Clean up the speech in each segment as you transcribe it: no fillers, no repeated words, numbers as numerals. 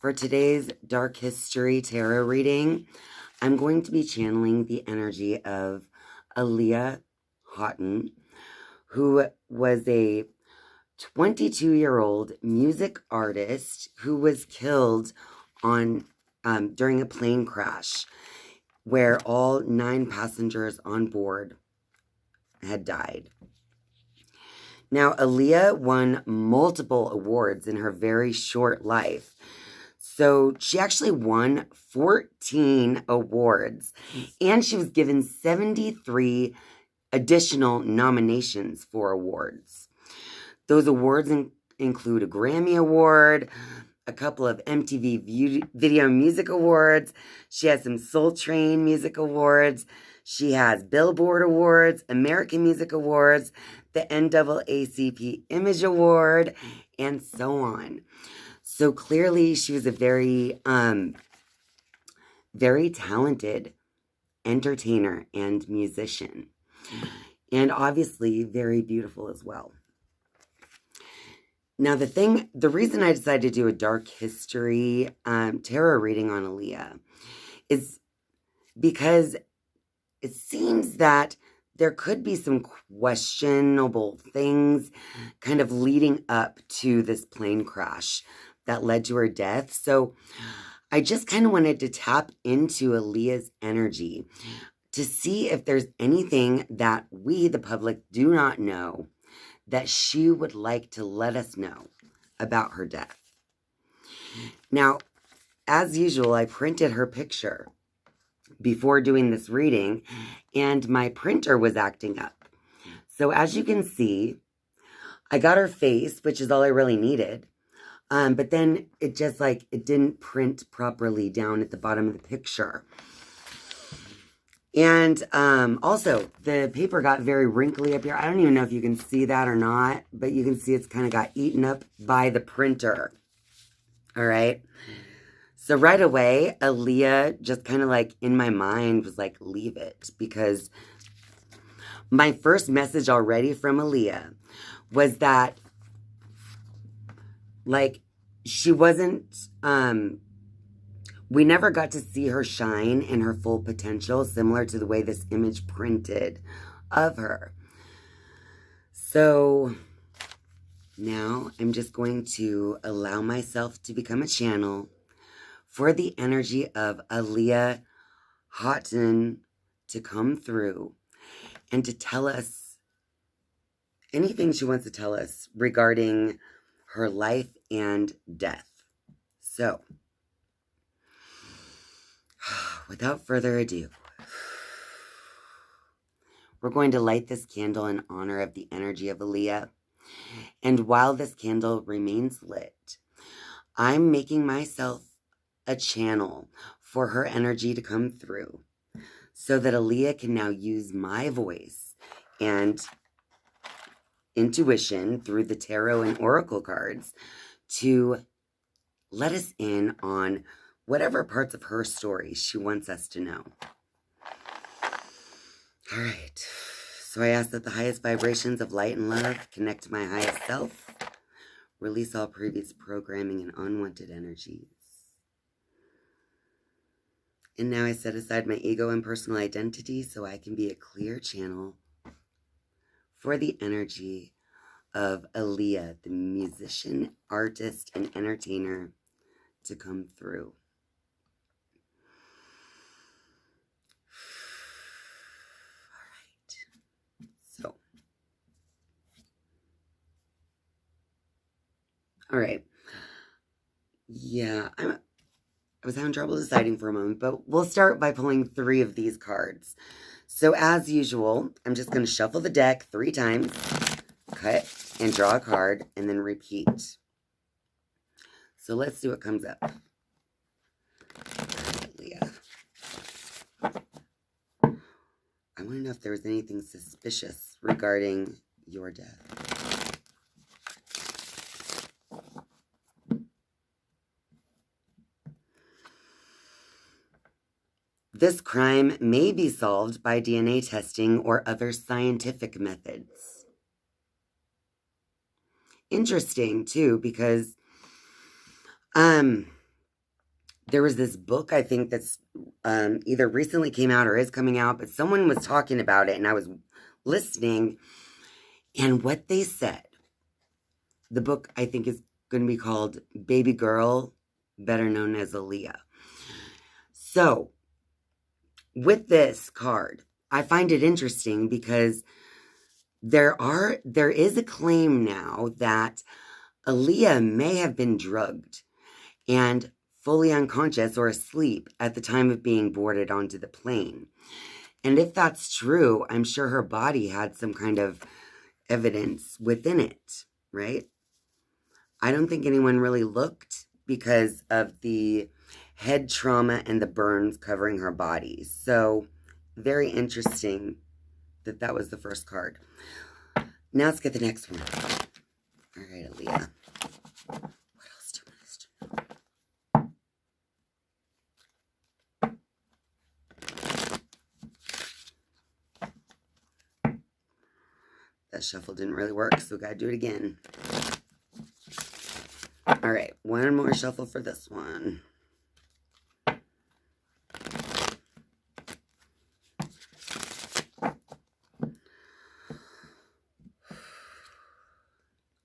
For today's Dark History Tarot reading, I'm going to be channeling the energy of Aaliyah Haughton, who was a 22-year-old music artist who was killed during a plane crash where all 9 passengers on board had died. Now, Aaliyah won multiple awards in her very short life. So she actually won 14 awards, and she was given 73 additional nominations for awards. Those awards include a Grammy Award, a couple of MTV Video Music Awards. She has some Soul Train Music Awards. She has Billboard Awards, American Music Awards, the NAACP Image Award, and so on. So clearly she was a very, very talented entertainer and musician. And obviously very beautiful as well. Now the reason I decided to do a dark history tarot reading on Aaliyah is because it seems that there could be some questionable things kind of leading up to this plane crash that led to her death. So I just kind of wanted to tap into Aaliyah's energy to see if there's anything that we, the public, do not know that she would like to let us know about her death. Now, as usual, I printed her picture before doing this reading, and my printer was acting up. So as you can see, I got her face, which is all I really needed. But then it just it didn't print properly down at the bottom of the picture. And also, the paper got very wrinkly up here. I don't even know if you can see that or not, but you can see it's kind of got eaten up by the printer. All right. So right away, Aaliyah just kind of in my mind was leave it. Because my first message already from Aaliyah was that, she wasn't, we never got to see her shine in her full potential, similar to the way this image printed of her. So now I'm just going to allow myself to become a channel for the energy of Aaliyah Haughton to come through and to tell us anything she wants to tell us regarding her life and death. So, without further ado, we're going to light this candle in honor of the energy of Aaliyah. And while this candle remains lit, I'm making myself a channel for her energy to come through so that Aaliyah can now use my voice and intuition through the tarot and oracle cards to let us in on whatever parts of her story she wants us to know. All right. So I ask that the highest vibrations of light and love connect to my highest self, release all previous programming and unwanted energies. And now I set aside my ego and personal identity so I can be a clear channel for the energy of Aaliyah, the musician, artist, and entertainer, to come through. All right. Yeah, I was having trouble deciding for a moment, but we'll start by pulling 3 of these cards. So as usual, I'm just going to shuffle the deck 3 times, cut, and draw a card, and then repeat. So let's see what comes up. Leah. I want to know if there was anything suspicious regarding your death. This crime may be solved by DNA testing or other scientific methods. Interesting, too, because there was this book, I think, that's either recently came out or is coming out, but someone was talking about it and I was listening, and what they said, the book I think is going to be called Baby Girl, better known as Aaliyah. So with this card, I find it interesting because there is a claim now that Aaliyah may have been drugged and fully unconscious or asleep at the time of being boarded onto the plane. And if that's true, I'm sure her body had some kind of evidence within it, right? I don't think anyone really looked because of the head trauma and the burns covering her body. So, very interesting that that was the first card. Now let's get the next one. All right, Aaliyah. What else do you want us to know? That shuffle didn't really work, so we gotta do it again. All right, one more shuffle for this one.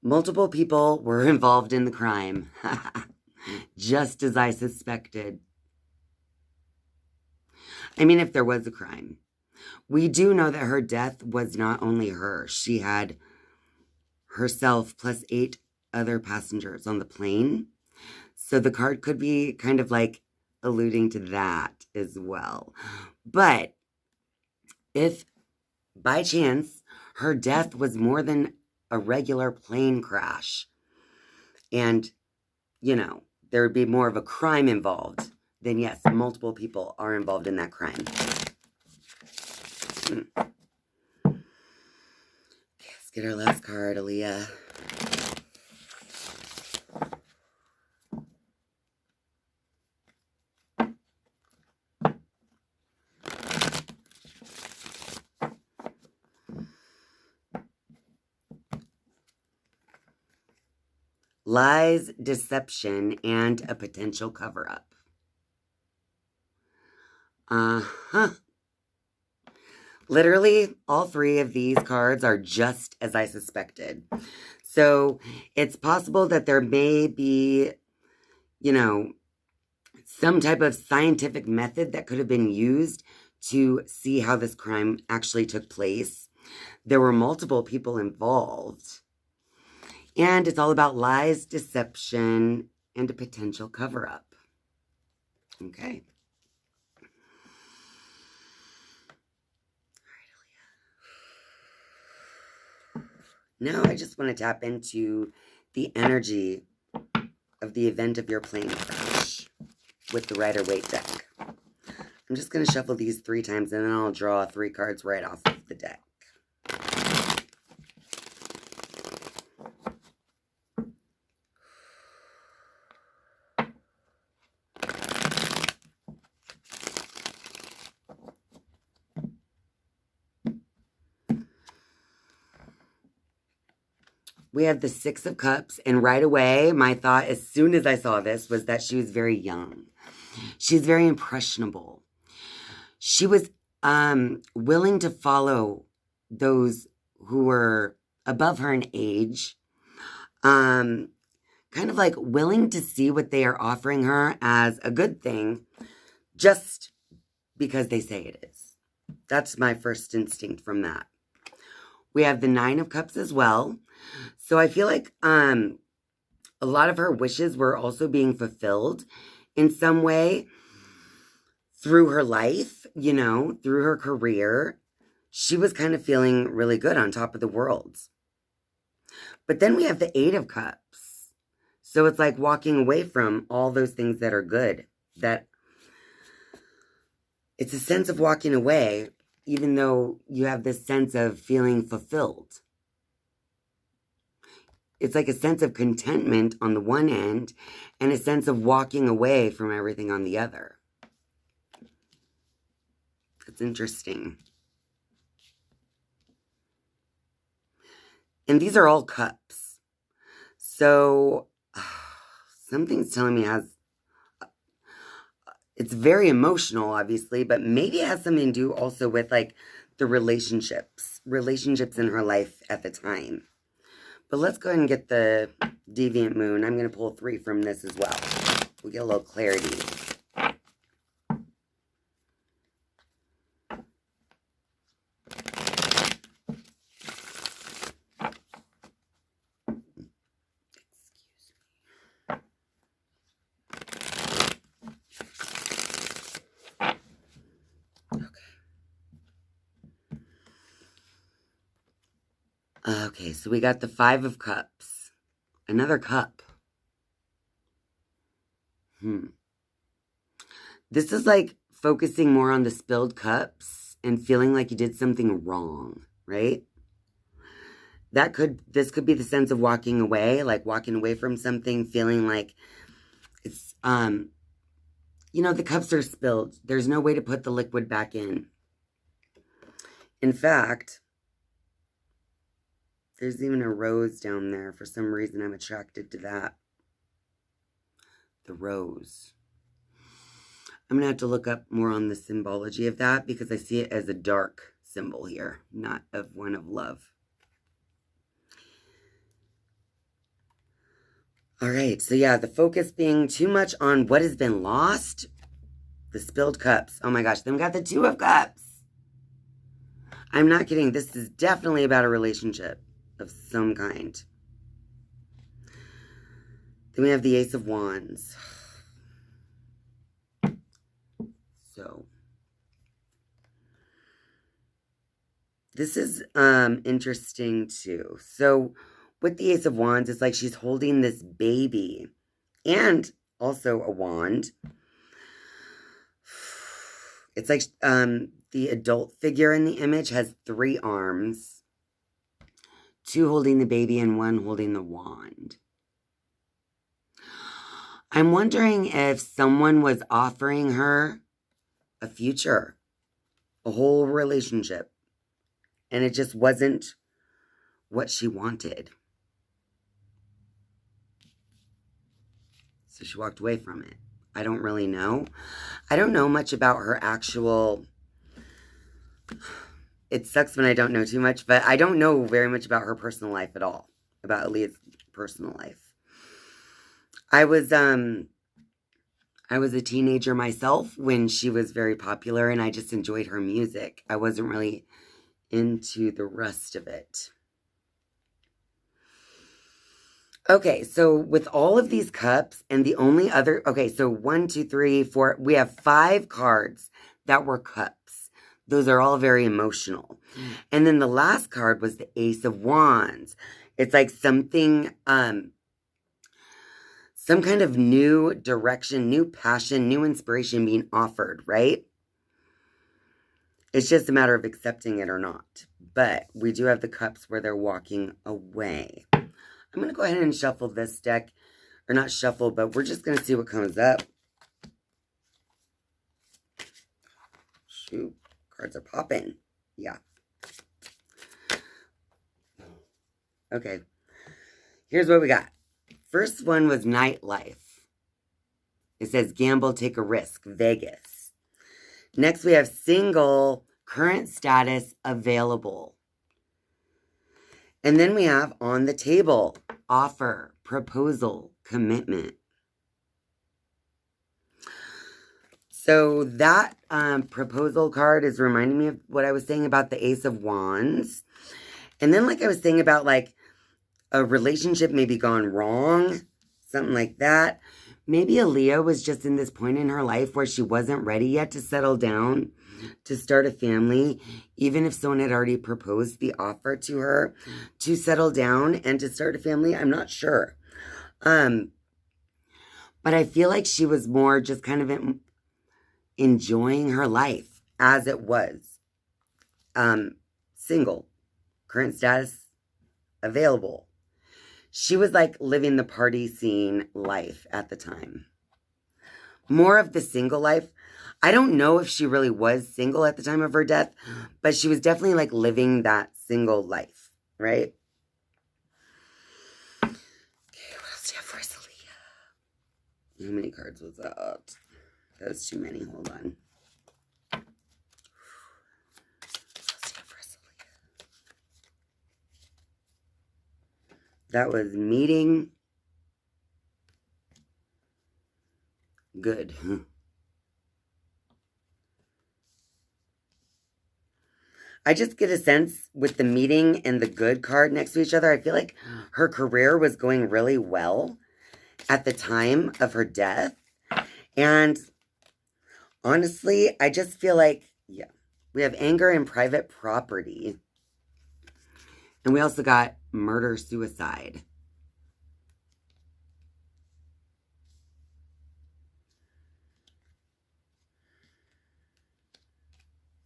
Multiple people were involved in the crime, just as I suspected. I mean, if there was a crime. We do know that her death was not only her. She had herself plus 8 other passengers on the plane. So the card could be kind of like alluding to that as well. But if by chance her death was more than a regular plane crash and, you know, there would be more of a crime involved, then yes, multiple people are involved in that crime. Okay, let's get our last card, Aaliyah. Lies, deception, and a potential cover-up. Literally, all 3 of these cards are just as I suspected. So, it's possible that there may be, you know, some type of scientific method that could have been used to see how this crime actually took place. There were multiple people involved. And it's all about lies, deception, and a potential cover-up. Okay. All right, Aaliyah. Now I just want to tap into the energy of the event of your plane crash with the Rider-Waite deck. I'm just going to shuffle these 3 times and then I'll draw 3 cards right off of the deck. We have the 6 of Cups, and right away, my thought, as soon as I saw this, was that she was very young. She's very impressionable. She was willing to follow those who were above her in age, kind of like willing to see what they are offering her as a good thing, just because they say it is. That's my first instinct from that. We have the 9 of Cups as well. So I feel like a lot of her wishes were also being fulfilled in some way through her life, you know, through her career. She was kind of feeling really good on top of the world. But then we have the 8 of Cups. So it's like walking away from all those things that are good. That it's a sense of walking away, even though you have this sense of feeling fulfilled. It's like a sense of contentment on the one end and a sense of walking away from everything on the other. It's interesting. And these are all cups. So something's telling me It's very emotional, obviously, but maybe it has something to do also with like the relationships in her life at the time. But let's go ahead and get the Deviant Moon. I'm going to pull 3 from this as well. We'll get a little clarity. Okay, so we got the 5 of Cups. Another cup. This is like focusing more on the spilled cups and feeling like you did something wrong, right? This could be the sense of walking away, like walking away from something, feeling like it's, you know, the cups are spilled. There's no way to put the liquid back in. In fact, there's even a rose down there. For some reason, I'm attracted to that. The rose. I'm going to have to look up more on the symbology of that because I see it as a dark symbol here, not of one of love. All right, so yeah, the focus being too much on what has been lost. The spilled cups. Oh my gosh, then we got the 2 of Cups. I'm not kidding. This is definitely about a relationship of some kind. Then we have the Ace of Wands. So, this is interesting too. So, with the Ace of Wands, it's like she's holding this baby and also a wand. It's like the adult figure in the image has 3 arms, 2 holding the baby and 1 holding the wand. I'm wondering if someone was offering her a future, a whole relationship, and it just wasn't what she wanted. So she walked away from it. I don't really know. I don't know much about her actual... It sucks when I don't know too much, but I don't know very much about her personal life at all. About Aaliyah's personal life. I was a teenager myself when she was very popular, and I just enjoyed her music. I wasn't really into the rest of it. Okay, so with all of these cups and the only other... Okay, so 1, 2, 3, 4... We have 5 cards that were cups. Those are all very emotional. And then the last card was the Ace of Wands. It's like something... some kind of new direction, new passion, new inspiration being offered, right? It's just a matter of accepting it or not. But we do have the cups where they're walking away. I'm going to go ahead and shuffle this deck. Or not shuffle, but we're just going to see what comes up. Shoot. Cards are popping. Yeah. Okay. Here's what we got. First one was nightlife. It says gamble, take a risk, Vegas. Next we have single, current status, available. And then we have on the table, offer, proposal, commitment. So that proposal card is reminding me of what I was saying about the Ace of Wands. And then like I was saying about like a relationship maybe gone wrong, something like that. Maybe Aaliyah was just in this point in her life where she wasn't ready yet to settle down, to start a family, even if someone had already proposed the offer to her to settle down and to start a family. I'm not sure. But I feel like she was more just kind of enjoying her life as it was. Single, current status, available. She was like living the party scene life at the time. More of the single life. I don't know if she really was single at the time of her death, but she was definitely like living that single life, right? Okay, what else do you have for us, Aaliyah? How many cards was that? That was too many. Hold on. That was meeting. Good. I just get a sense with the meeting and the good card next to each other. I feel like her career was going really well at the time of her death. And honestly, I just feel like, yeah, we have anger and private property. And we also got murder-suicide.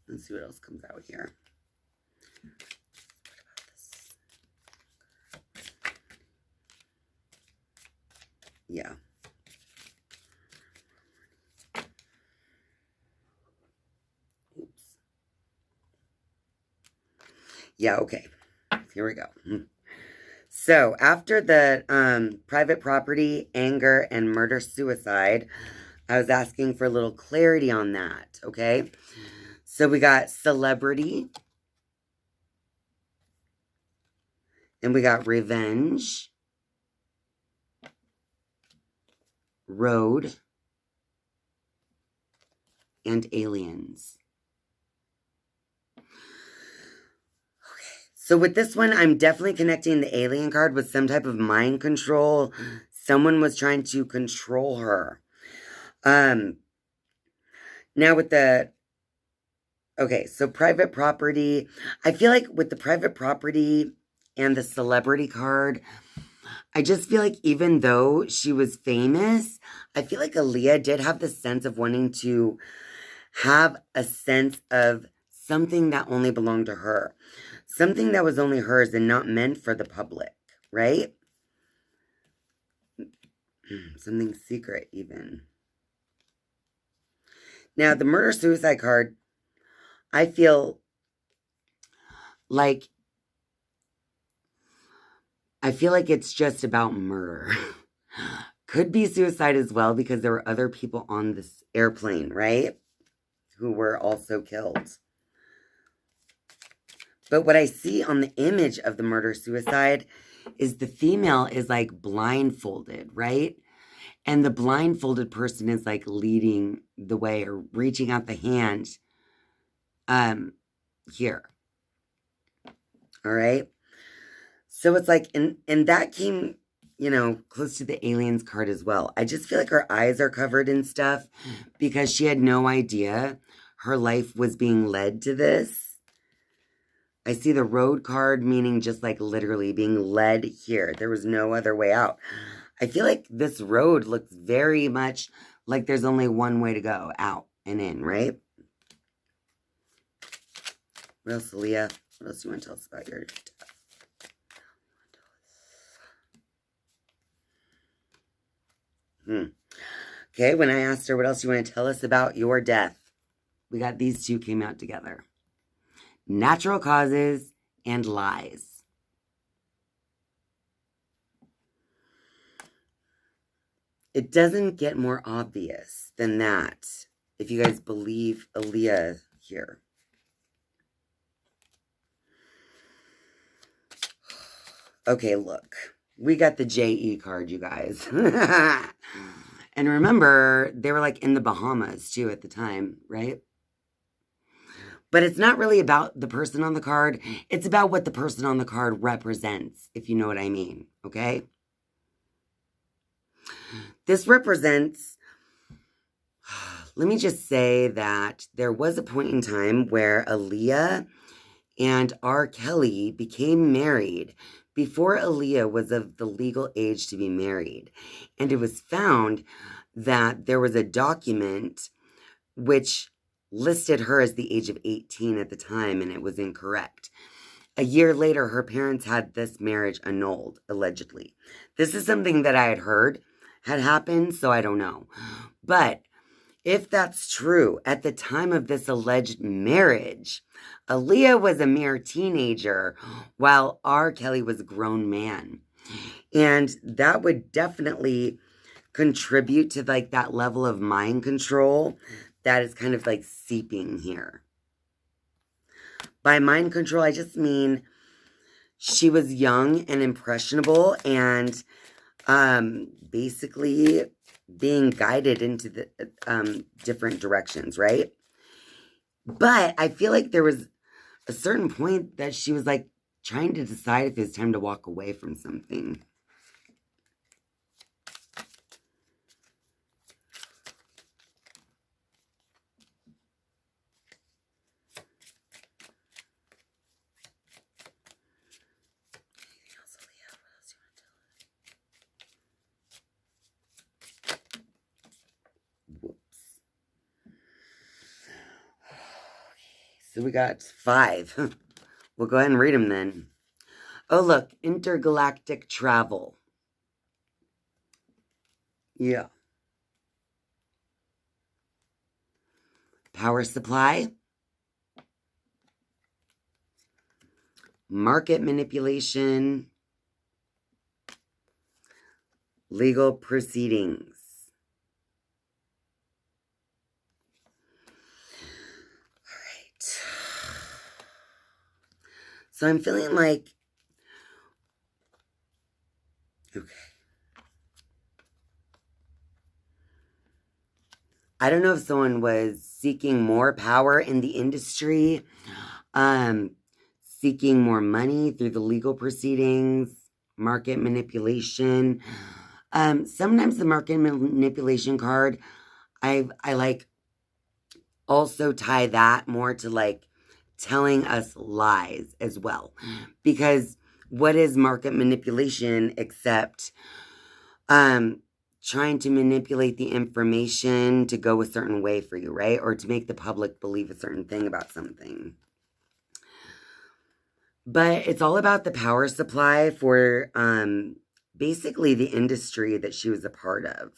Let's see what else comes out here. Yeah. Oops. Yeah, okay. Here we go. So, after the private property, anger, and murder-suicide, I was asking for a little clarity on that, okay? So, we got celebrity. And we got revenge. Road. And aliens. So with this one, I'm definitely connecting the alien card with some type of mind control. Someone was trying to control her. Now with the... Okay, so private property. I feel like with the private property and the celebrity card, I just feel like even though she was famous, I feel like Alycia did have the sense of wanting to have a sense of something that only belonged to her. Something that was only hers and not meant for the public, right? Something secret, even. Now, the murder-suicide card, I feel like it's just about murder. Could be suicide as well because there were other people on this airplane, right? Who were also killed. But what I see on the image of the murder-suicide is the female is like blindfolded, right? And the blindfolded person is like leading the way or reaching out the hand here. All right? So it's like, and that came, you know, close to the aliens card as well. I just feel like her eyes are covered and stuff because she had no idea her life was being led to this. I see the road card, meaning just like literally being led here. There was no other way out. I feel like this road looks very much like there's only one way to go, out and in, right? What else, Alycia? What else do you want to tell us about your death? Okay, when I asked her what else you want to tell us about your death, we got these two came out together. Natural causes and lies. It doesn't get more obvious than that if you guys believe Alycia here. Okay, look. We got the JE card, you guys. And remember, they were like in the Bahamas too at the time, right? But it's not really about the person on the card. It's about what the person on the card represents, if you know what I mean, okay? This represents, let me just say that there was a point in time where Alycia and R. Kelly became married before Alycia was of the legal age to be married. And it was found that there was a document which listed her as the age of 18 at the time, and it was incorrect. A year later, her parents had this marriage annulled, allegedly. This is something that I had heard had happened, so I don't know. But if that's true, at the time of this alleged marriage, Alycia was a mere teenager while R. Kelly was a grown man. And that would definitely contribute to like that level of mind control that is kind of like seeping here. By mind control, I just mean she was young and impressionable and basically being guided into the different directions, right? But I feel like there was a certain point that she was like trying to decide if it's time to walk away from something. So we got 5. We'll go ahead and read them then. Oh, look. Intergalactic travel. Yeah. Power supply. Market manipulation. Legal proceedings. So I'm feeling like, okay. I don't know if someone was seeking more power in the industry, seeking more money through the legal proceedings, market manipulation. Sometimes the market manipulation card, I like also tie that more to like telling us lies as well. Because what is market manipulation except trying to manipulate the information to go a certain way for you, right? Or to make the public believe a certain thing about something. But it's all about the power supply for basically the industry that she was a part of.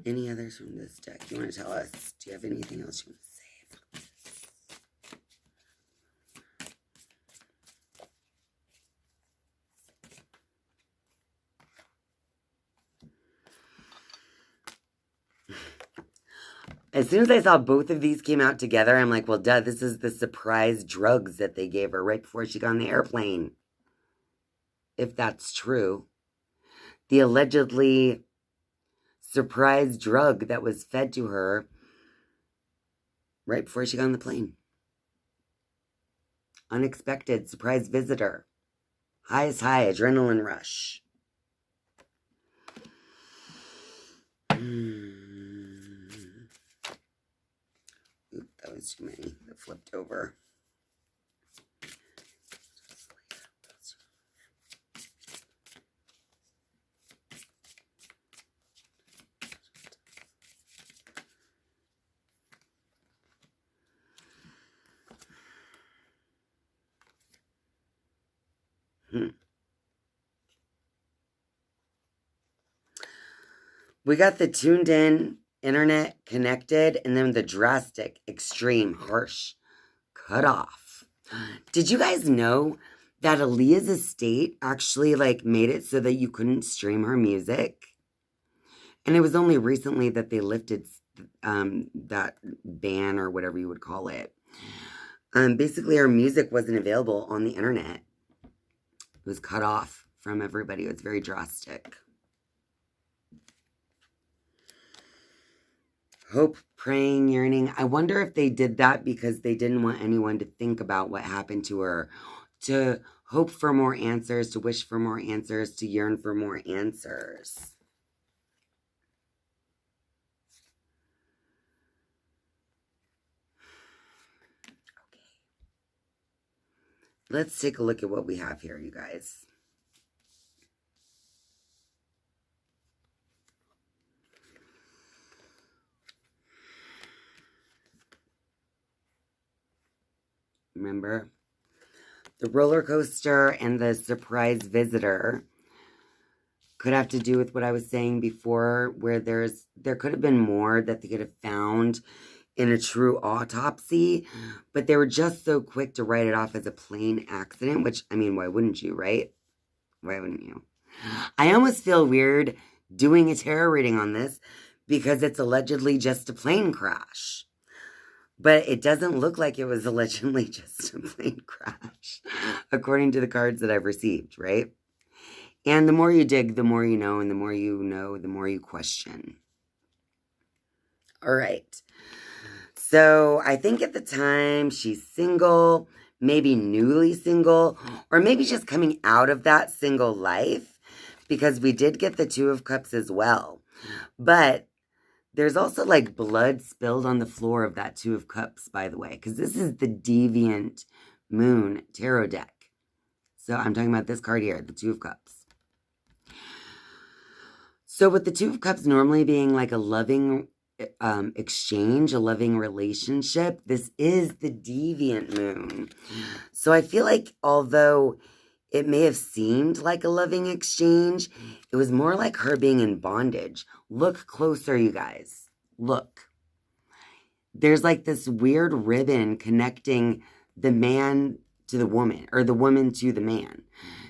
Any others from this deck you want to tell us? Do you have anything else you want to say? As soon as I saw both of these came out together, I'm like, well, duh, this is the surprise drugs that they gave her right before she got on the airplane. If that's true. The allegedly surprise drug that was fed to her right before she got on the plane. Unexpected surprise visitor. Highest high, adrenaline rush. Oop, that was too many. That flipped over. We got the tuned in, internet connected, and then the drastic, extreme, harsh, cut off. Did you guys know that Aaliyah's estate actually like made it so that you couldn't stream her music? And it was only recently that they lifted that ban or whatever you would call it. Basically, her music wasn't available on the internet. It was cut off from everybody. It was very drastic. Hope, praying, yearning. I wonder if they did that because they didn't want anyone to think about what happened to her. To hope for more answers, to wish for more answers, to yearn for more answers. Okay. Let's take a look at what we have here, you guys. Remember? The roller coaster and the surprise visitor could have to do with what I was saying before, where there could have been more that they could have found in a true autopsy, but they were just so quick to write it off as a plain accident, which, I mean, why wouldn't you, right? Why wouldn't you? I almost feel weird doing a tarot reading on this because it's allegedly just a plane crash. But it doesn't look like it was allegedly just a plane crash, according to the cards that I've received, right? And the more you dig, the more you know, and the more you know, the more you question. All right. So I think at the time she's single, maybe newly single, or maybe just coming out of that single life, because we did get the Two of Cups as well. But there's also like blood spilled on the floor of that Two of Cups, by the way, because this is the Deviant Moon Tarot deck. So I'm talking about this card here, the Two of Cups. So with the Two of Cups normally being like a loving exchange, a loving relationship, this is the Deviant Moon. So I feel like although it may have seemed like a loving exchange, it was more like her being in bondage. Look closer, you guys. Look. There's like this weird ribbon connecting the man to the woman, or the woman to the man,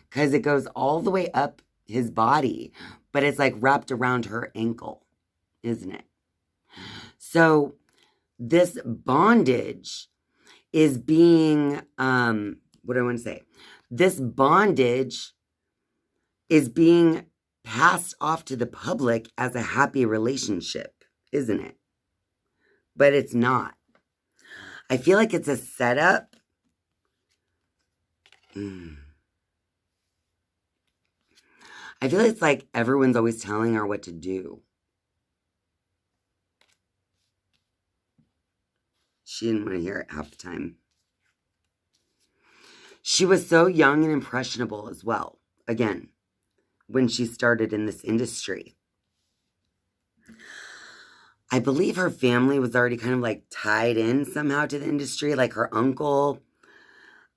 because it goes all the way up his body, but it's like wrapped around her ankle, isn't it? So this bondage is being, what do I want to say? This bondage is being passed off to the public as a happy relationship, isn't it? But it's not. I feel like it's a setup. I feel it's like everyone's always telling her what to do. She didn't want to hear it half the time. She was so young and impressionable as well, again, when she started in this industry. I believe her family was already kind of like tied in somehow to the industry, like her uncle.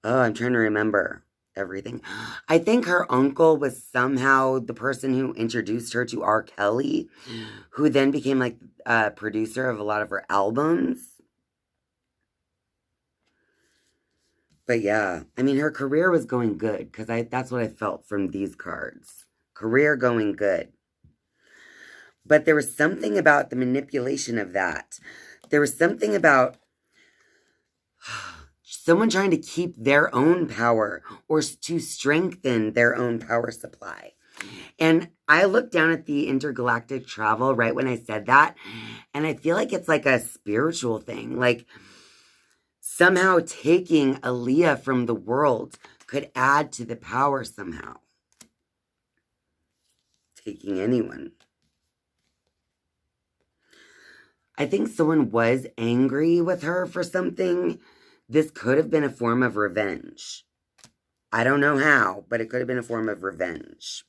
Oh, I'm trying to remember everything. I think her uncle was somehow the person who introduced her to R. Kelly, who then became like a producer of a lot of her albums. But yeah, I mean, her career was going good, because that's what I felt from these cards. Career going good. But there was something about the manipulation of that. There was something about someone trying to keep their own power or to strengthen their own power supply. And I looked down at the intergalactic travel right when I said that, and I feel like it's like a spiritual thing. Like, somehow taking Alycia from the world could add to the power somehow. Taking anyone. I think someone was angry with her for something. This could have been a form of revenge. I don't know how, but it could have been a form of revenge.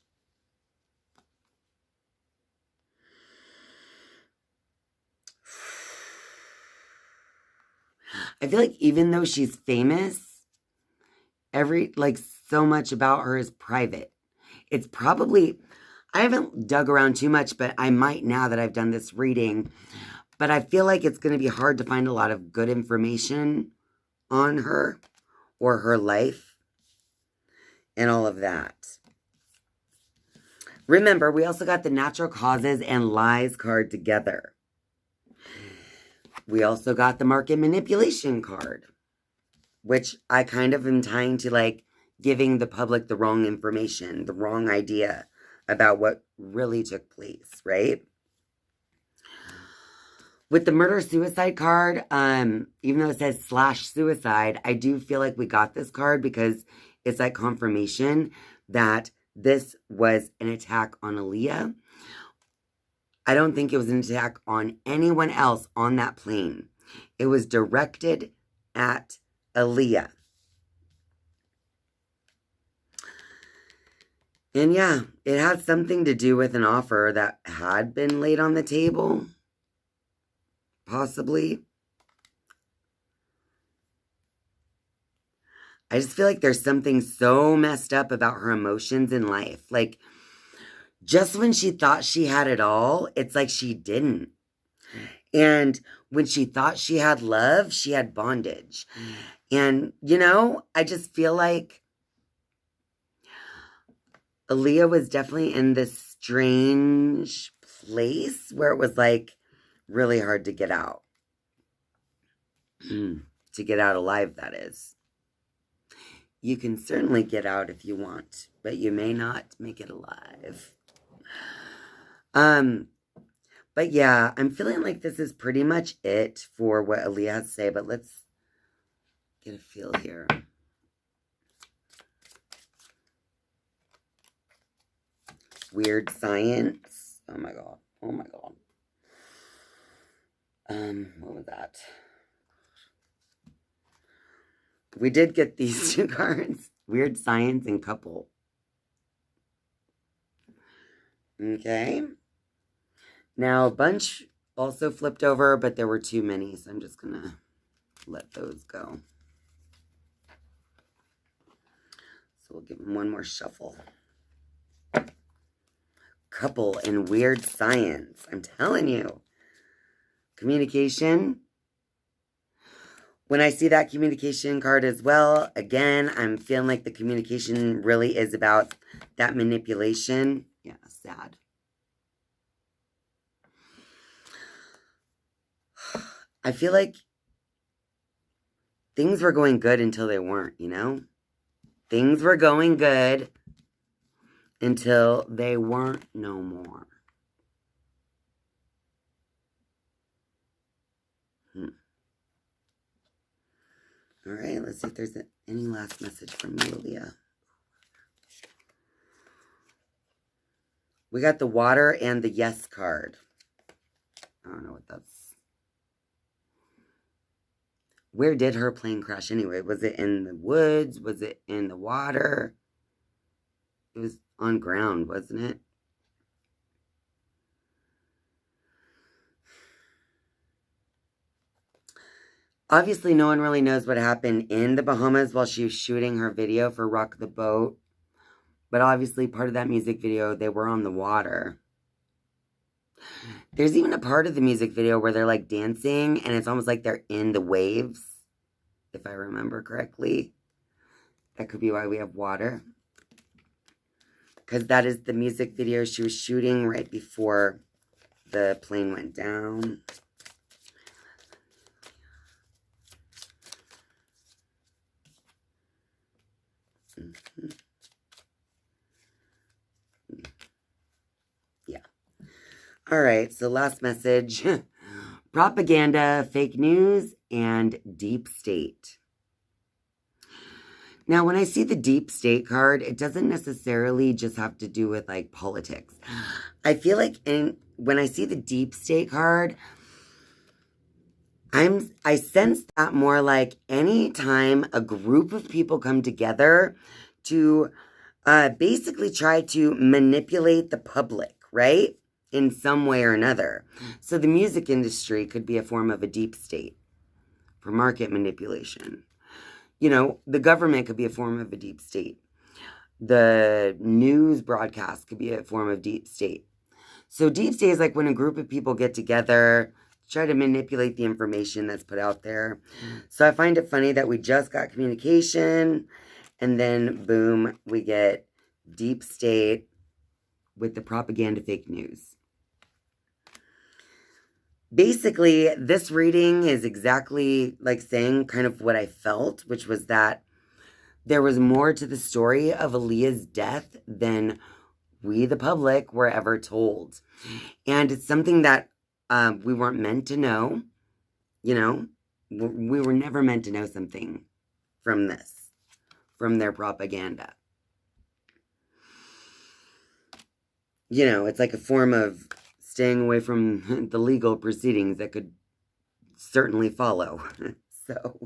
I feel like even though she's famous, so much about her is private. It's probably, I haven't dug around too much, but I might now that I've done this reading. But I feel like it's going to be hard to find a lot of good information on her or her life and all of that. Remember, we also got the Natural Causes and Lies card together. We also got the Market Manipulation card, which I kind of am tying to like giving the public the wrong information, the wrong idea about what really took place, right? With the Murder-Suicide card, even though it says /suicide, I do feel like we got this card because it's like confirmation that this was an attack on Alycia. I don't think it was an attack on anyone else on that plane. It was directed at Alycia. And yeah, it had something to do with an offer that had been laid on the table. Possibly. I just feel like there's something so messed up about her emotions in life. Like, just when she thought she had it all, it's like she didn't. And when she thought she had love, she had bondage. And, you know, I just feel like Alycia was definitely in this strange place where it was like really hard to get out. To get out alive, that is. You can certainly get out if you want, but you may not make it alive. But yeah, I'm feeling like this is pretty much it for what Alycia has to say, but let's get a feel here. Weird science. Oh my god. Oh my god. What was that? We did get these two cards. Weird science and couple. Okay. Now, a bunch also flipped over, but there were too many, so I'm just going to let those go. So we'll give them one more shuffle. Couple and weird science. I'm telling you. Communication. When I see that communication card as well, again, I'm feeling like the communication really is about that manipulation. Yeah, sad. I feel like things were going good until they weren't, you know? Things were going good until they weren't no more. All right, let's see if there's any last message from you, Alycia. We got the water and the yes card. I don't know what that's. Where did her plane crash anyway? Was it in the woods? Was it in the water? It was on ground, wasn't it? Obviously, no one really knows what happened in the Bahamas while she was shooting her video for Rock the Boat. But obviously, part of that music video, they were on the water. There's even a part of the music video where they're like dancing, and it's almost like they're in the waves, if I remember correctly. That could be why we have water. Because that is the music video she was shooting right before the plane went down. Yeah. All right, so last message. Propaganda, fake news, and deep state. Now, when I see the deep state card, it doesn't necessarily just have to do with, like, politics. I feel like when I see the deep state card, I sense that more like any time a group of people come together to basically try to manipulate the public, right? In some way or another. So the music industry could be a form of a deep state for market manipulation. You know, the government could be a form of a deep state. The news broadcast could be a form of deep state. So deep state is like when a group of people get together, try to manipulate the information that's put out there. So I find it funny that we just got communication, and then boom, we get deep state with the propaganda fake news. Basically, this reading is exactly like saying kind of what I felt, which was that there was more to the story of Aaliyah's death than we, the public, were ever told. And it's something that we weren't meant to know. You know, we were never meant to know something from this, from their propaganda. You know, it's like a form of staying away from the legal proceedings that could certainly follow. So,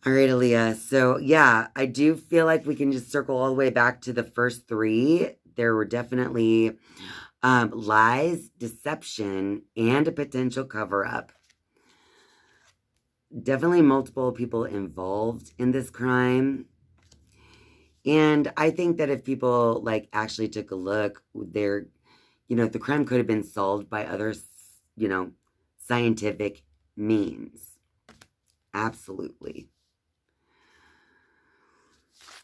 all right, Alycia. So, yeah, I do feel like we can just circle all the way back to the first three. There were definitely lies, deception, and a potential cover-up. Definitely multiple people involved in this crime. And I think that if people, like, actually took a look, you know, the crime could have been solved by other scientific means. Absolutely.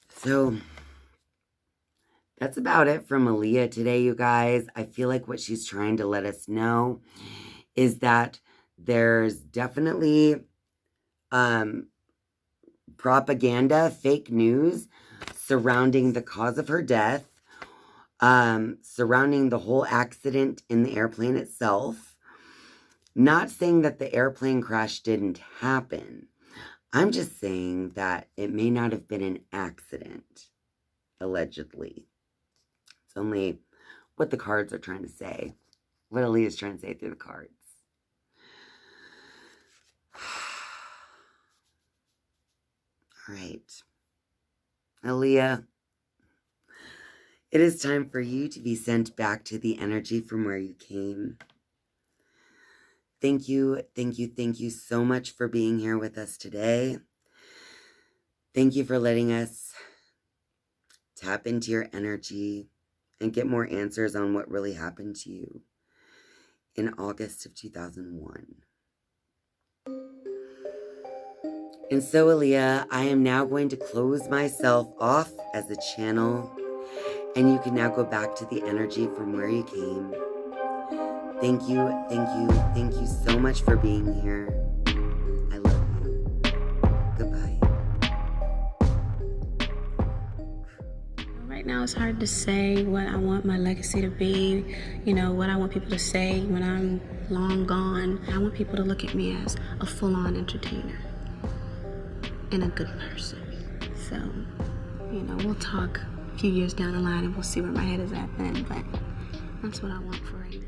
So that's about it from Aaliyah today, you guys. I feel like what she's trying to let us know is that there's definitely propaganda, fake news surrounding the cause of her death, surrounding the whole accident in the airplane itself. Not saying that the airplane crash didn't happen. I'm just saying that it may not have been an accident, allegedly. It's only what the cards are trying to say. What Aaliyah is trying to say through the cards. All right. Aaliyah, it is time for you to be sent back to the energy from where you came. Thank you so much for being here with us today. Thank you for letting us tap into your energy and get more answers on what really happened to you in August of 2001. And so, Aaliyah, I am now going to close myself off as a channel, and you can now go back to the energy from where you came. Thank you so much for being here. I love you. Goodbye. Right now it's hard to say what I want my legacy to be, what I want people to say when I'm long gone. I want people to look at me as a full-on entertainer and a good person. So, we'll talk a few years down the line and we'll see where my head is at then, but that's what I want for right now.